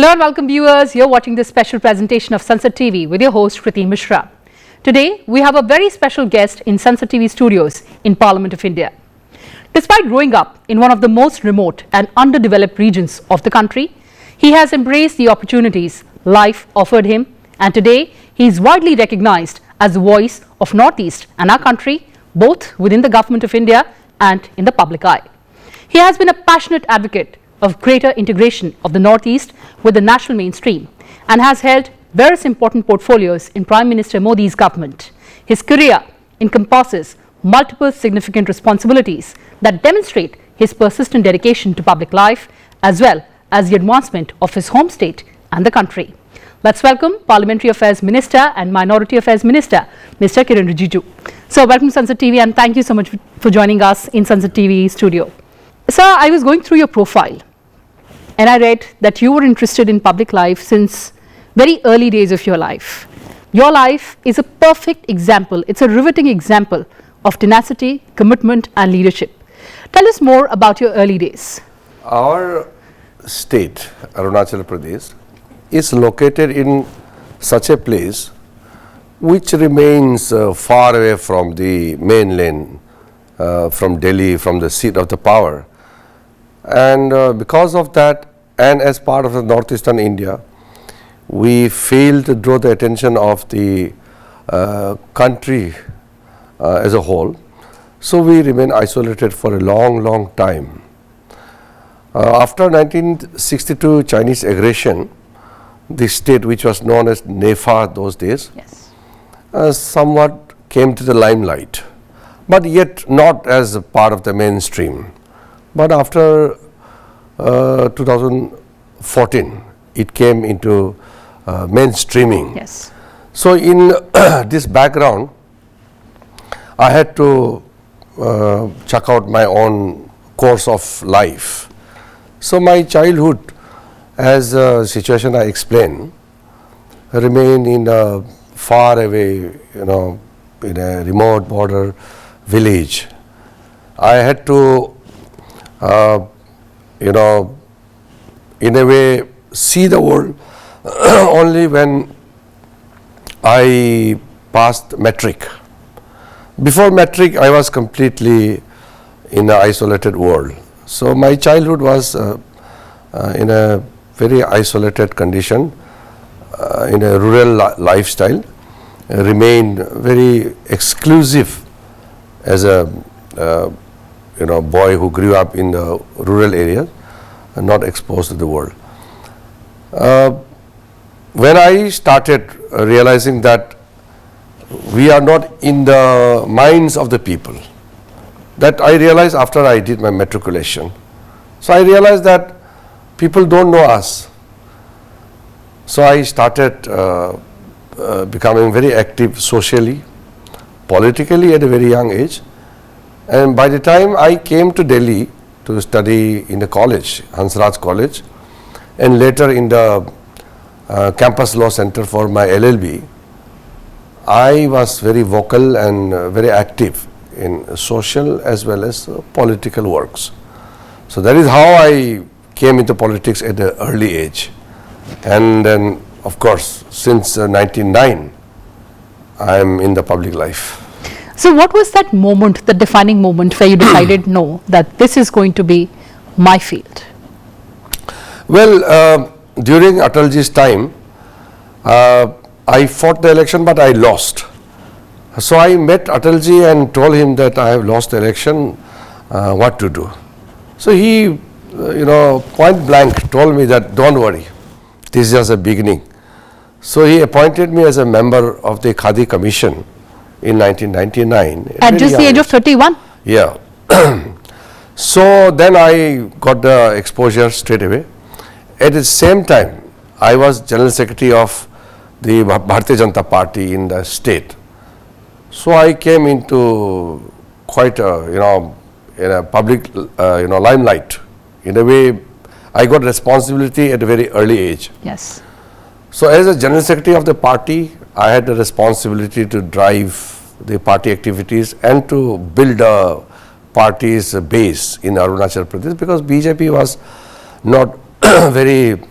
Hello and welcome viewers, you're watching this special presentation of Sansad TV with your host Kriti Mishra. Today we have a very special guest in Sansad TV studios in Parliament of India. Despite growing up in one of the most remote and underdeveloped regions of the country, he has embraced the opportunities life offered him, and today he is widely recognized as the voice of Northeast and our country, both within the government of India and in the public eye. He has been a passionate advocate of greater integration of the Northeast with the national mainstream and has held various important portfolios in Prime Minister Modi's government. His career encompasses multiple significant responsibilities that demonstrate his persistent dedication to public life as well as the advancement of his home state and the country. Let's welcome Parliamentary Affairs Minister and Minority Affairs Minister, Mr. Kiren Rijiju. So welcome to Sansad TV and thank you so much for joining us in Sansad TV studio. Sir, I was going through your profile and I read that you were interested in public life since very early days of your life. Your life is a perfect example, it's a riveting example of tenacity, commitment and leadership. Tell us more about your early days. Our state, Arunachal Pradesh, is located in such a place which remains far away from the mainland, from Delhi, from the seat of the power. And because of that, and as part of the northeastern India, we failed to draw the attention of the country as a whole. So we remain isolated for a long time. After 1962 Chinese aggression, the state which was known as NEFA those days, somewhat came to the limelight, but yet not as a part of the mainstream. But after 2014, it came into mainstreaming. Yes. So in this background, I had to check out my own course of life. So my childhood, as a situation I explained, remained in a far away, in a remote border village. I had to in a way see the world only when I passed matric. Before matric, I was completely in an isolated world. So my childhood was in a very isolated condition, in a rural lifestyle, remained very exclusive as a boy who grew up in the rural area and not exposed to the world. When I started realizing that we are not in the minds of the people, that I realized after I did my matriculation. So I realized that people don't know us. So I started becoming very active socially, politically at a very young age. And by the time I came to Delhi to study in the college, Hansraj College, and later in the Campus Law Center for my LLB, I was very vocal and very active in social as well as political works. So that is how I came into politics at an early age. And then, of course, since 1999, I am in the public life. So what was that moment, the defining moment where you decided, no, that this is going to be my field? Well, during Atalji's time, I fought the election, but I lost. So I met Atalji and told him that I have lost the election, what to do. So he, point blank told me that don't worry, this is just a beginning. So he appointed me as a member of the Khadi Commission in 1999. At just the age of 31? Yeah. So then I got the exposure straight away. At the same time, I was General Secretary of the Bharatiya Janata Party in the state. So I came into quite a, in a public, limelight. In a way, I got responsibility at a very early age. Yes. So as a General Secretary of the party, I had the responsibility to drive the party activities and to build a party's base in Arunachal Pradesh, because BJP was not very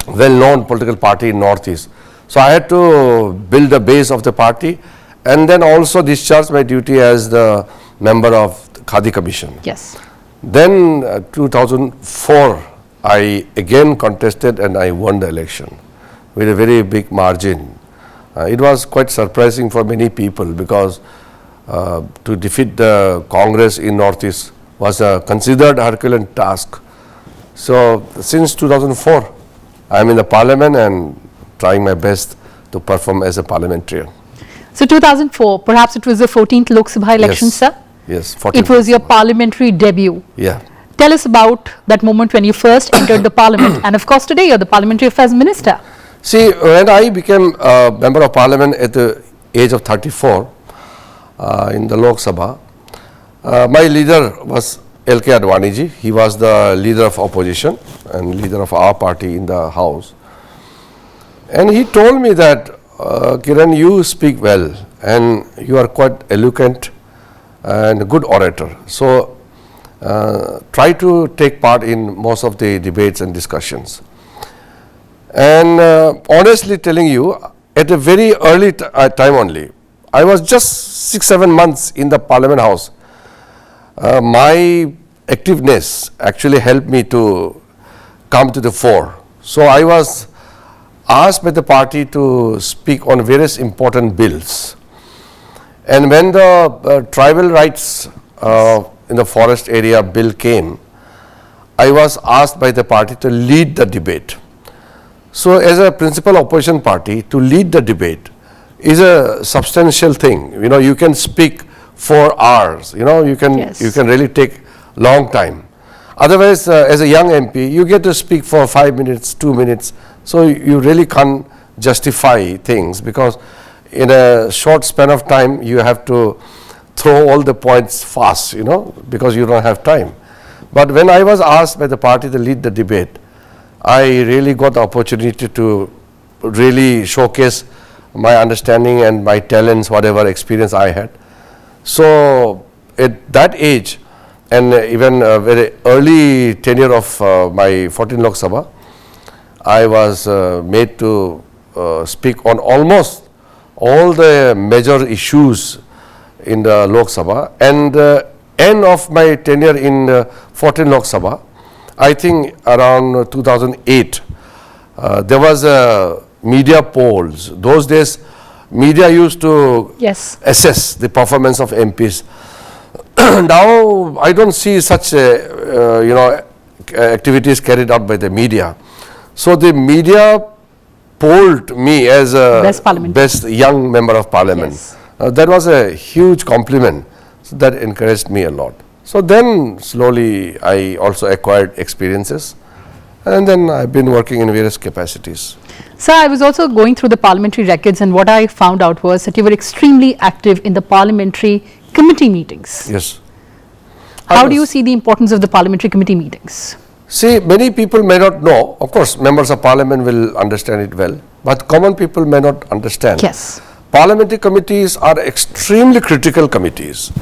well-known political party in Northeast. So I had to build a base of the party and then also discharge my duty as the member of the Khadi Commission. Yes. Then 2004, I again contested and I won the election with a very big margin. It was quite surprising for many people because to defeat the Congress in Northeast was a considered Herculean task. So since 2004, I am in the parliament and trying my best to perform as a parliamentarian. So 2004, perhaps it was the 14th Lok Sabha election, Yes. sir? Yes, 14. It was your parliamentary debut. Yeah. Tell us about that moment when you first entered the parliament, and of course today you're the Parliamentary Affairs Minister. See, when I became a member of parliament at the age of 34 in the Lok Sabha, my leader was L.K. Advaniji. He was the leader of opposition and leader of our party in the house. And he told me that, Kiren, you speak well and you are quite eloquent and a good orator. So try to take part in most of the debates and discussions. And honestly telling you, at a very early time only, I was just 6-7 months in the Parliament House. My activeness actually helped me to come to the fore. So I was asked by the party to speak on various important bills. And when the tribal rights in the forest area bill came, I was asked by the party to lead the debate. So as a principal opposition party, to lead the debate is a substantial thing. You know, you can speak for hours, you know, you can really take long time. Otherwise, as a young MP, you get to speak for 5 minutes, 2 minutes. So you really can't justify things because in a short span of time, you have to throw all the points fast, you know, because you don't have time. But when I was asked by the party to lead the debate, I really got the opportunity to really showcase my understanding and my talents, whatever experience I had. So at that age, and even very early tenure of my 14 Lok Sabha, I was made to speak on almost all the major issues in the Lok Sabha. And end of my tenure in 14 Lok Sabha, I think around 2008, there was a media polls. Those days, media used to assess the performance of MPs. Now, I don't see such activities carried out by the media. So the media polled me as a best young member of parliament. Yes. That was a huge compliment. So that encouraged me a lot. So then slowly I also acquired experiences, and then I've been working in various capacities. Sir, I was also going through the parliamentary records, and what I found out was that you were extremely active in the parliamentary committee meetings. Yes. How do you see the importance of the parliamentary committee meetings? See, many people may not know. Of course, members of parliament will understand it well, but common people may not understand. Yes. Parliamentary committees are extremely critical committees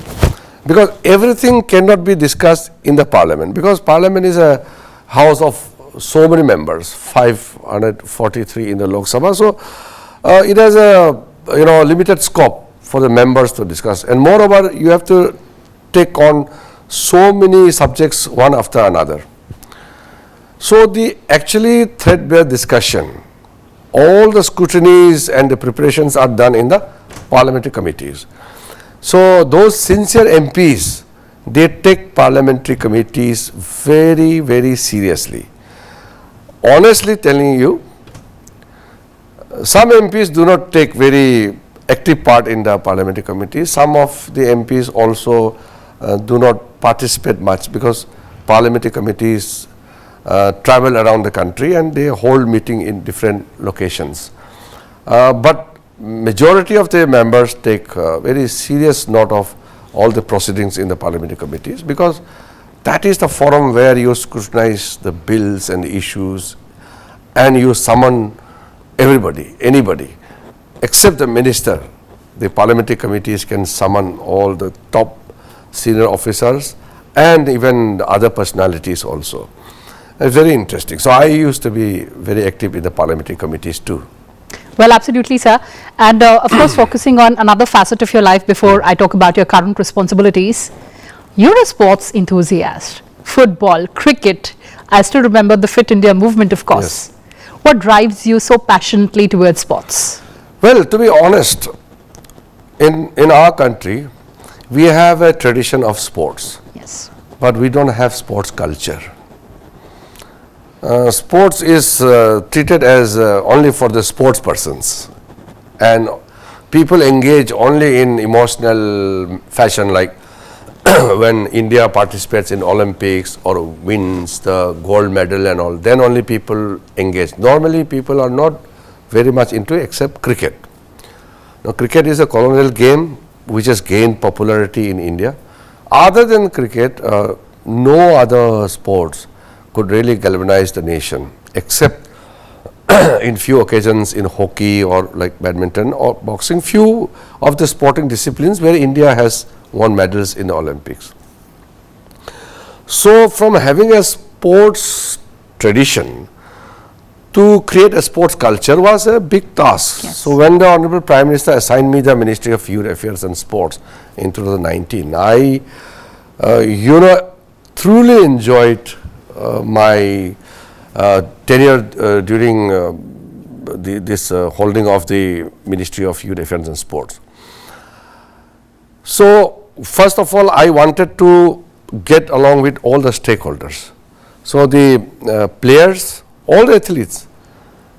because everything cannot be discussed in the parliament, because parliament is a house of so many members, 543 in the Lok Sabha. So it has a limited scope for the members to discuss, and moreover you have to take on so many subjects one after another. So the actually threadbare discussion, all the scrutinies and the preparations are done in the parliamentary committees. So those sincere MPs, they take parliamentary committees very, very seriously. Honestly telling you, some MPs do not take very active part in the parliamentary committees. Some of the MPs also do not participate much because parliamentary committees travel around the country and they hold meeting in different locations. But majority of the members take very serious note of all the proceedings in the parliamentary committees, because that is the forum where you scrutinize the bills and the issues, and you summon everybody, anybody, except the minister. The parliamentary committees can summon all the top senior officers and even the other personalities also. Very interesting. So I used to be very active in the parliamentary committees too. Well, absolutely, sir. And of course, focusing on another facet of your life before I talk about your current responsibilities, you're a sports enthusiast. Football, cricket. I still remember the Fit India movement, of course. Yes. What drives you so passionately towards sports? Well, to be honest, in our country, we have a tradition of sports, Yes. but we don't have sports culture. Sports is treated as only for the sports persons, and people engage only in emotional fashion, like when India participates in Olympics or wins the gold medal and all, then only people engage. Normally people are not very much into except cricket. Now, cricket is a colonial game which has gained popularity in India. Other than cricket, no other sports could really galvanize the nation, except in few occasions in hockey or like badminton or boxing, few of the sporting disciplines where India has won medals in the Olympics. So from having a sports tradition to create a sports culture was a big task. Yes. So when the Honorable Prime Minister assigned me the Ministry of Youth Affairs and Sports in 2019, I truly enjoyed my tenure during this holding of the Ministry of Youth Affairs and Sports. So first of all, I wanted to get along with all the stakeholders. So the players, all the athletes,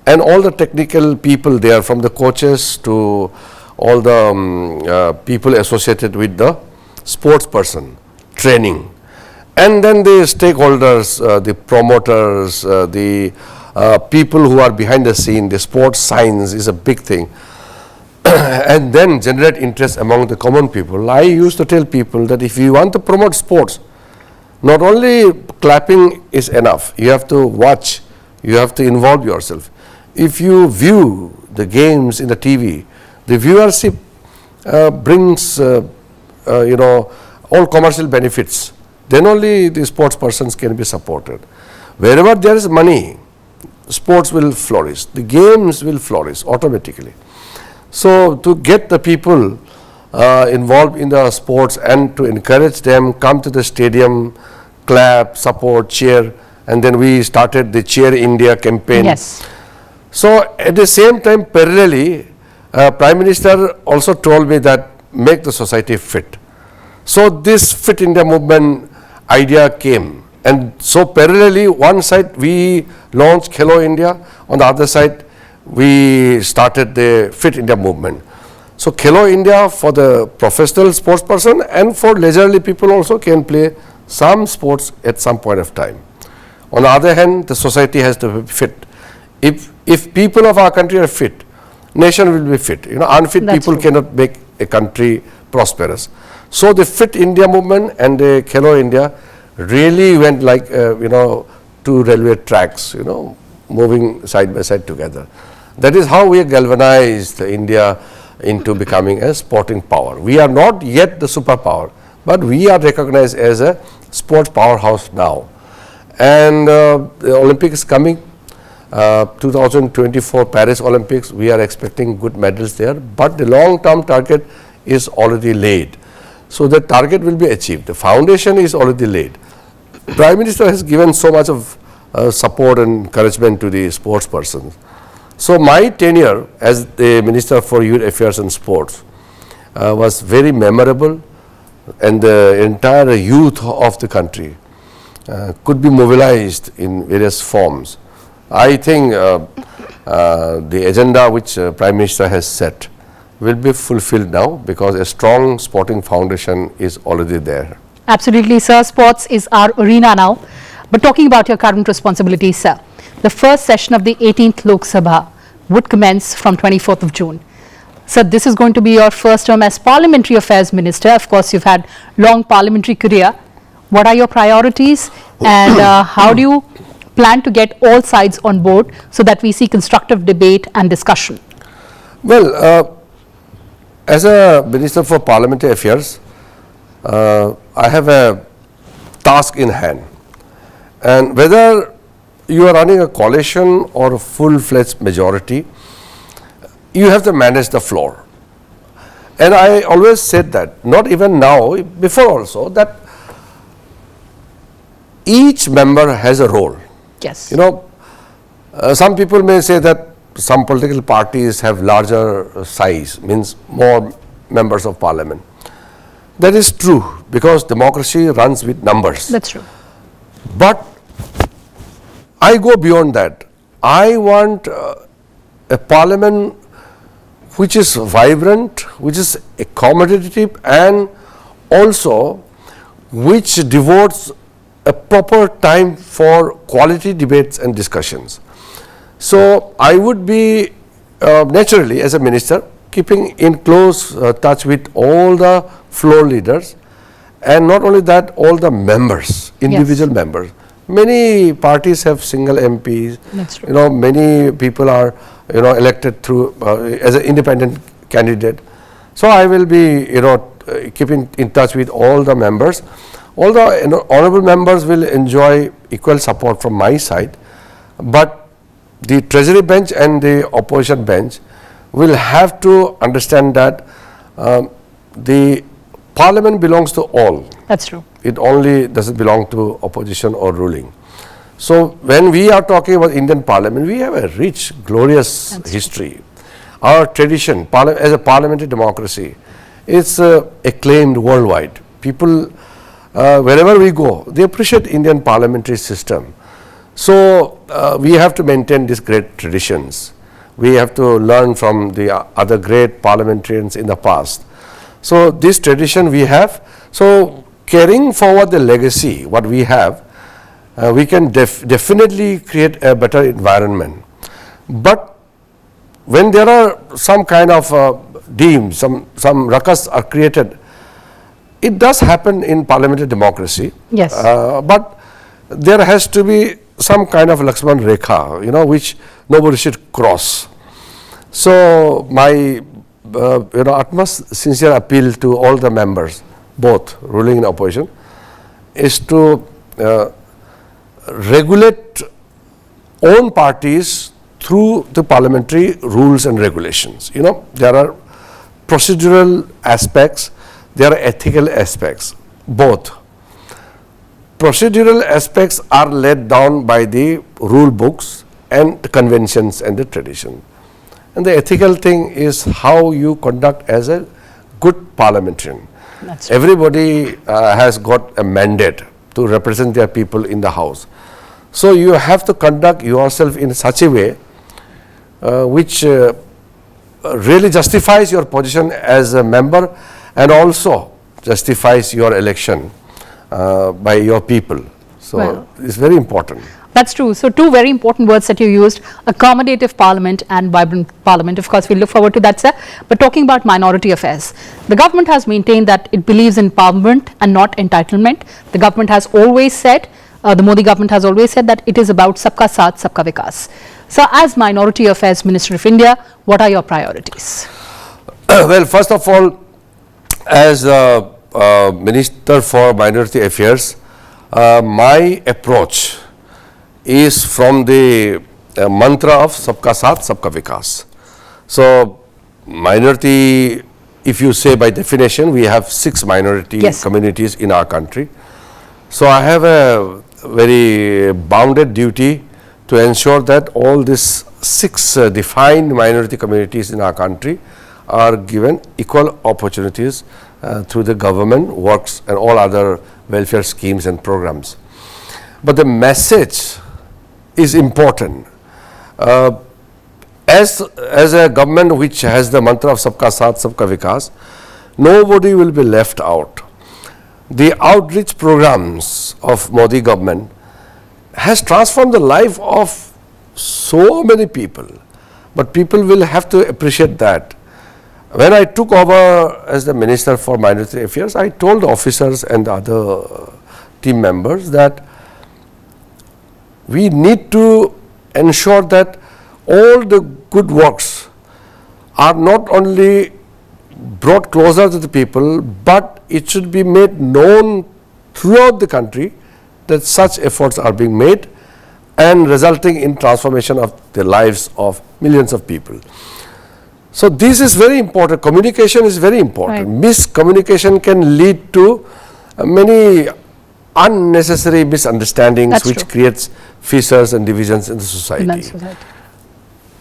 and all the technical people there, from the coaches to all the people associated with the sports person, training. And then the stakeholders, the promoters, the people who are behind the scene, the sports science is a big thing. And then generate interest among the common people. I used to tell people that if you want to promote sports, not only clapping is enough, you have to watch, you have to involve yourself. If you view the games in the TV, the viewership brings all commercial benefits. Then only the sports persons can be supported. Wherever there is money, sports will flourish. The games will flourish automatically. So to get the people involved in the sports and to encourage them, come to the stadium, clap, support, cheer, and then we started the Cheer India campaign. Yes. So at the same time, parallelly, Prime Minister also told me that make the society fit. So this Fit India movement idea came, and so parallelly, one side we launched Khelo India, on the other side we started the Fit India movement. So Khelo India for the professional sports person, and for leisurely people also can play some sports at some point of time. On the other hand, the society has to be fit. If people of our country are fit, nation will be fit. Unfit That's people true. cannot make a country prosperous. So the Fit India movement and the Khelo India really went like two railway tracks, moving side by side together. That is how we galvanized India into becoming a sporting power. We are not yet the superpower, but we are recognized as a sports powerhouse now. And the Olympics is coming. 2024 Paris Olympics, we are expecting good medals there, but the long-term target is already laid. So the target will be achieved. The foundation is already laid. Prime Minister has given so much of support and encouragement to the sports persons. So my tenure as the Minister for Youth Affairs and Sports was very memorable, and the entire youth of the country could be mobilized in various forms. I think the agenda which Prime Minister has set will be fulfilled now, because a strong sporting foundation is already there. Absolutely, sir. Sports is our arena now. But talking about your current responsibilities, sir, the first session of the 18th Lok Sabha would commence from 24th of June. Sir, this is going to be your first term as Parliamentary Affairs Minister. Of course, you've had long parliamentary career. What are your priorities, and how do you plan to get all sides on board so that we see constructive debate and discussion? Well, as a Minister for Parliamentary Affairs, I have a task in hand, and whether you are running a coalition or a full-fledged majority, you have to manage the floor. And I always said that, not even now, before also, that each member has a role. Yes. You know, some people may say that some political parties have larger size, means more members of parliament. That is true, because democracy runs with numbers. That's true. But I go beyond that. I want a parliament which is vibrant, which is accommodative, and also which devotes a proper time for quality debates and discussions. So I would be naturally, as a minister, keeping in close touch with all the floor leaders, and not only that, all the members, individual members. Many parties have single MPs. That's true. You know, many people are, you know, elected through as an independent candidate. So I will be, you know, keeping in touch with all the members. All the, you know, honorable members will enjoy equal support from my side, but the treasury bench and the opposition bench will have to understand that the parliament belongs to all. That's true. It only doesn't belong to opposition or ruling. So when we are talking about Indian parliament, we have a rich, glorious history. Our tradition as a parliamentary democracy is acclaimed worldwide. People, wherever we go, they appreciate Indian parliamentary system. So we have to maintain these great traditions. We have to learn from the other great parliamentarians in the past. So this tradition we have. So carrying forward the legacy, what we have, we can definitely create a better environment. But when there are some kind of deems, some ruckus are created, it does happen in parliamentary democracy. Yes. But there has to be some kind of Lakshman Rekha, you know, which nobody should cross. So my, you know, utmost sincere appeal to all the members, both ruling and opposition, is to regulate own parties through the parliamentary rules and regulations. You know, there are procedural aspects, there are ethical aspects, both. Procedural aspects are laid down by the rule books and the conventions and the tradition. And the ethical thing is how you conduct as a good parliamentarian. That's right. Everybody has got a mandate to represent their people in the house. So you have to conduct yourself in such a way which really justifies your position as a member and also justifies your election by your people. So Well, it's very important. That's true. So two very important words that you used, accommodative parliament and vibrant parliament. Of course, we look forward to that, sir. But talking about minority affairs, the government has maintained that it believes in empowerment and not entitlement. The government has always said, the Modi government has always said that it is about Sabka Saath, Sabka Vikas. So as Minority Affairs Minister of India, what are your priorities? Well, first of all, as Minister for Minority Affairs, my approach is from the mantra of Sabka Saath, Sabka Vikas. So minority, if you say by definition, we have 6 minority communities in our country. So I have a very bounded duty to ensure that all these 6 defined minority communities in our country are given equal opportunities through the government works and all other welfare schemes and programs. But the message is important. As a government which has the mantra of Sabka Saath, Sabka Vikas, nobody will be left out. The outreach programs of Modi government has transformed the life of so many people, but people will have to appreciate that. When I took over as the Minister for Minority Affairs, I told the officers and the other team members that we need to ensure that all the good works are not only brought closer to the people, but it should be made known throughout the country that such efforts are being made and resulting in transformation of the lives of millions of people. So this is very important. Communication is very important. Right. Miscommunication can lead to many unnecessary misunderstandings. That's which true. creates fissures and divisions in the society. In that society.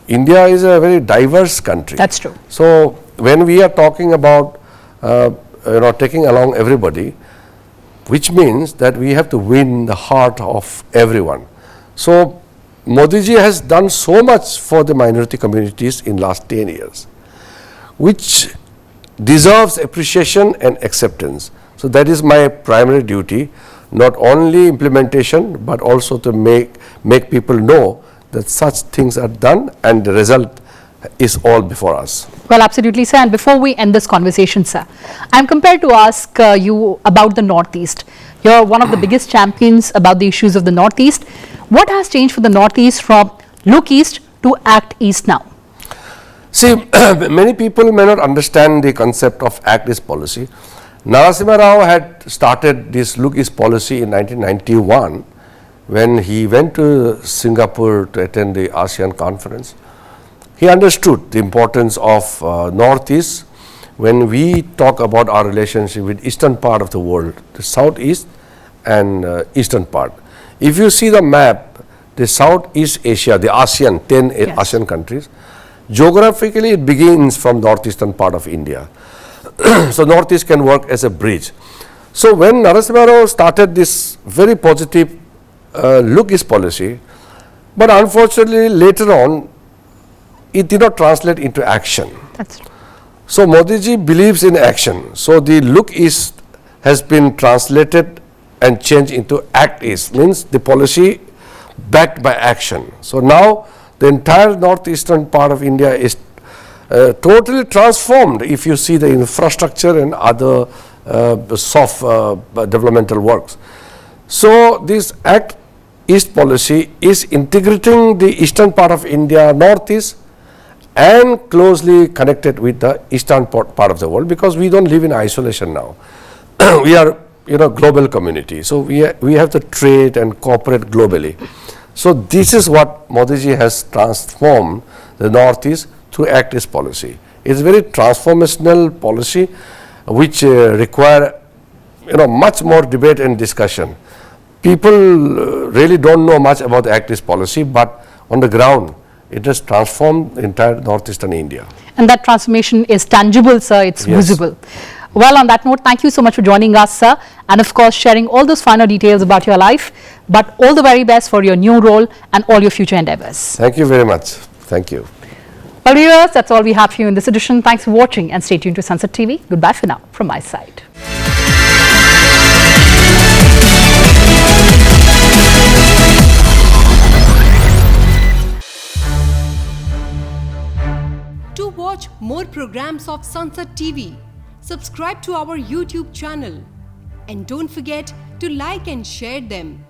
India is a very diverse country. That's true. So when we are talking about taking along everybody, which means that we have to win the heart of everyone. So Modi ji has done so much for the minority communities in last 10 years, which deserves appreciation and acceptance. So that is my primary duty, not only implementation but also to make people know that such things are done and the result is all before us. Well, absolutely, sir. And before we end this conversation, sir, I'm compelled to ask you about the Northeast. You're one of the biggest champions about the issues of the Northeast. What has changed for the Northeast from look East to act East now? See, many people may not understand the concept of Act East policy. Narasimha Rao had started this Look East policy in 1991 when he went to Singapore to attend the ASEAN conference. He understood the importance of Northeast when we talk about our relationship with eastern part of the world, the Southeast and eastern part. If you see the map, the Southeast Asia, the ASEAN, 10 Yes. ASEAN countries, geographically it begins from northeastern part of India. So Northeast can work as a bridge. So when Narasimha Rao started this very positive Look East policy, but unfortunately later on it did not translate into action. That's true. So Modi ji believes in action. So the Look East has been translated and changed into Act East, means the policy backed by action. So now the entire northeastern part of India is totally transformed if you see the infrastructure and other soft developmental works. So this Act East policy is integrating the eastern part of India, Northeast, and closely connected with the eastern part of the world, because we don't live in isolation now. We are global community, so we have to trade and cooperate globally. So this is what Modi ji has transformed the Northeast through Act East policy. It's a very transformational policy which require much more debate and discussion. People really don't know much about the Act East policy, but on the ground it has transformed entire northeastern India. And that transformation is tangible, sir. It's Yes. visible. Well, on that note, thank you so much for joining us, sir, and of course sharing all those finer details about your life. But all the very best for your new role and all your future endeavors. Thank you very much. Thank you. Well, viewers, that's all we have for you in this edition. Thanks for watching and stay tuned to Sansad TV. Goodbye for now from my side. To watch more programs of Sansad TV, subscribe to our YouTube channel and don't forget to like and share them.